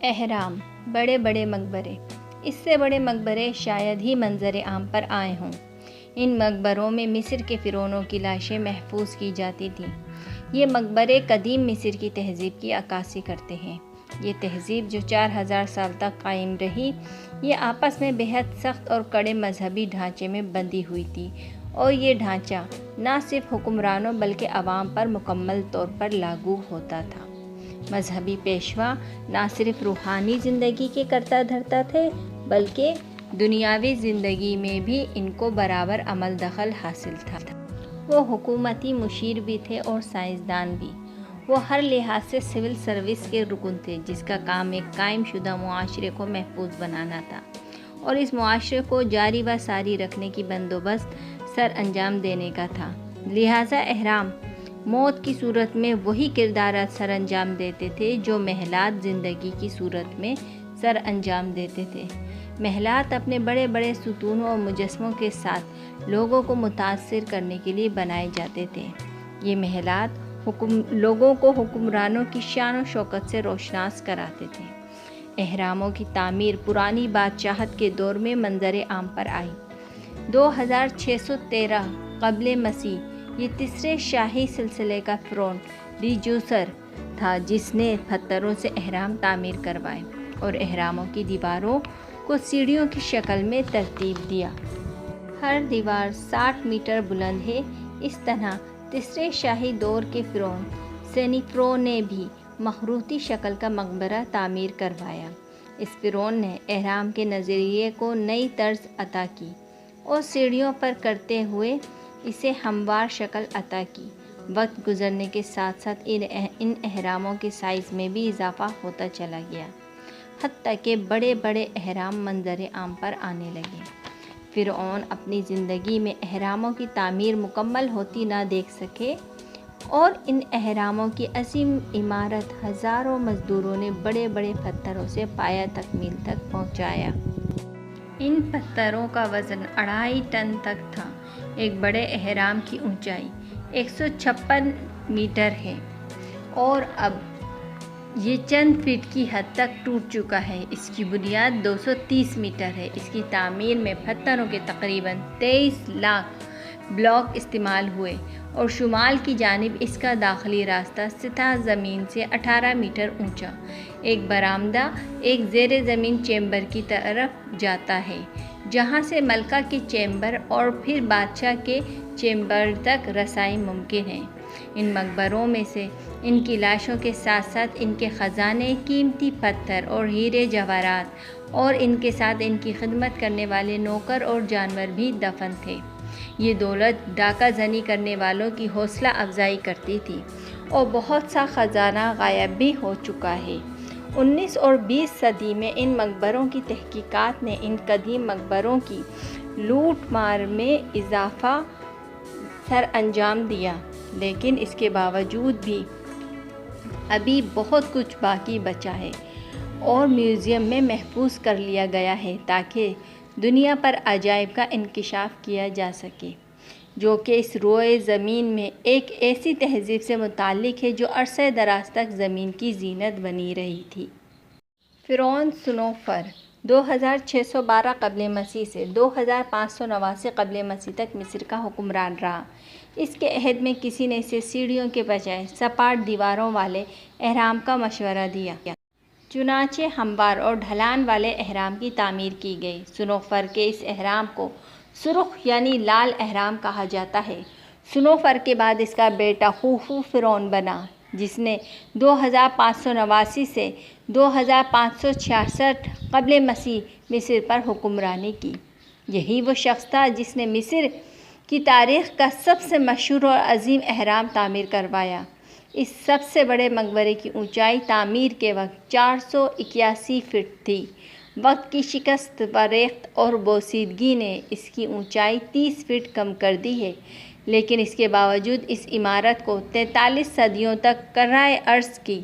اہرام، بڑے بڑے مقبرے۔ اس سے بڑے مقبرے شاید ہی منظر عام پر آئے ہوں۔ ان مقبروں میں مصر کے فرعونوں کی لاشیں محفوظ کی جاتی تھیں۔ یہ مقبرے قدیم مصر کی تہذیب کی عکاسی کرتے ہیں۔ یہ تہذیب جو 4000 سال تک قائم رہی، یہ آپس میں بہت سخت اور کڑے مذہبی ڈھانچے میں بندھی ہوئی تھی، اور یہ ڈھانچہ نہ صرف حکمرانوں بلکہ عوام پر مکمل طور پر لاگو ہوتا تھا۔ مذہبی پیشوا نہ صرف روحانی زندگی کے کرتا دھرتا تھے بلکہ دنیاوی زندگی میں بھی ان کو برابر عمل دخل حاصل تھا۔ وہ حکومتی مشیر بھی تھے اور سائنسدان بھی۔ وہ ہر لحاظ سے سول سروس کے رکن تھے، جس کا کام ایک قائم شدہ معاشرے کو محفوظ بنانا تھا اور اس معاشرے کو جاری و ساری رکھنے کی بندوبست سر انجام دینے کا تھا۔ لہٰذا اہرام موت کی صورت میں وہی کردارات سر انجام دیتے تھے جو محلات زندگی کی صورت میں سر انجام دیتے تھے۔ محلات اپنے بڑے بڑے ستونوں اور مجسموں کے ساتھ لوگوں کو متاثر کرنے کے لیے بنائے جاتے تھے۔ یہ محلات لوگوں کو حکمرانوں کی شان و شوکت سے روشناس کراتے تھے۔ اہراموں کی تعمیر پرانی بادشاہت کے دور میں منظر عام پر آئی۔ 2613 قبل مسیح یہ تیسرے شاہی سلسلے کا فرعون ریجوسر تھا جس نے پتھروں سے اہرام تعمیر کروائے اور اہراموں کی دیواروں کو سیڑھیوں کی شکل میں ترتیب دیا۔ ہر دیوار 60 میٹر بلند ہے۔ اس طرح تیسرے شاہی دور کے فرعون سینیفرو نے بھی مخروطی شکل کا مقبرہ تعمیر کروایا۔ اس فرعون نے اہرام کے نظریے کو نئی طرز عطا کی اور سیڑھیوں پر کرتے ہوئے اسے ہموار شکل عطا کی۔ وقت گزرنے کے ساتھ ساتھ ان اہراموں کے سائز میں بھی اضافہ ہوتا چلا گیا، حتیٰ کہ بڑے بڑے اہرام منظر عام پر آنے لگے۔ فرعون اپنی زندگی میں اہراموں کی تعمیر مکمل ہوتی نہ دیکھ سکے اور ان اہراموں کی عظیم عمارت ہزاروں مزدوروں نے بڑے بڑے پتھروں سے پایہ تکمیل تک پہنچایا۔ ان پتھروں کا وزن 2.5 ٹن تک تھا۔ ایک بڑے اہرام کی اونچائی 156 میٹر ہے اور اب یہ چند فٹ کی حد تک ٹوٹ چکا ہے۔ اس کی بنیاد 230 میٹر ہے۔ اس کی تعمیر میں پتھروں کے تقریباً 23 لاکھ بلاک استعمال ہوئے اور شمال کی جانب اس کا داخلی راستہ سطح زمین سے 18 میٹر اونچا ایک برآمدہ ایک زیر زمین چیمبر کی طرف جاتا ہے، جہاں سے ملکہ کے چیمبر اور پھر بادشاہ کے چیمبر تک رسائی ممکن ہے۔ ان مقبروں میں سے ان کی لاشوں کے ساتھ ساتھ ان کے خزانے، قیمتی پتھر اور ہیرے جواہرات اور ان کے ساتھ ان کی خدمت کرنے والے نوکر اور جانور بھی دفن تھے۔ یہ دولت ڈاکہ زنی کرنے والوں کی حوصلہ افزائی کرتی تھی اور بہت سا خزانہ غائب بھی ہو چکا ہے۔ 19 اور 20 صدی میں ان مقبروں کی تحقیقات نے ان قدیم مقبروں کی لوٹ مار میں اضافہ سر انجام دیا، لیکن اس کے باوجود بھی ابھی بہت کچھ باقی بچا ہے اور میوزیم میں محفوظ کر لیا گیا ہے تاکہ دنیا پر عجائب کا انکشاف کیا جا سکے، جو کہ اس روئے زمین میں ایک ایسی تہذیب سے متعلق ہے جو عرصہ دراز تک زمین کی زینت بنی رہی تھی۔ فرعون سنوفر 2612 قبل مسیح سے 2589 قبل مسیح تک مصر کا حکمران رہا۔ اس کے عہد میں کسی نے اسے سیڑھیوں کے بجائے سپاٹ دیواروں والے اہرام کا مشورہ دیا۔ چنانچہ ہموار اور ڈھلان والے اہرام کی تعمیر کی گئی۔ سنوفر کے اس اہرام کو سرخ یعنی لال اہرام کہا جاتا ہے۔ سنوفر کے بعد اس کا بیٹا خوفو فرعون بنا، جس نے 2589 سے 2566 قبل مسیح مصر پر حکمرانی کی۔ یہی وہ شخص تھا جس نے مصر کی تاریخ کا سب سے مشہور اور عظیم اہرام تعمیر کروایا۔ اس سب سے بڑے مقبرے کی اونچائی تعمیر کے وقت 481 فٹ تھی۔ وقت کی شکست و ریخت اور بوسیدگی نے اس کی اونچائی 30 فٹ کم کر دی ہے، لیکن اس کے باوجود اس عمارت کو 43 صدیوں تک کرۂ ارض کی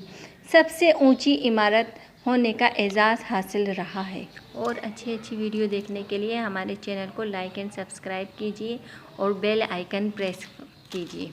سب سے اونچی عمارت ہونے کا اعزاز حاصل رہا ہے۔ اور اچھی ویڈیو دیکھنے کے لیے ہمارے چینل کو لائک اینڈ سبسکرائب کیجیے اور بیل آئیکن پریس کیجیے۔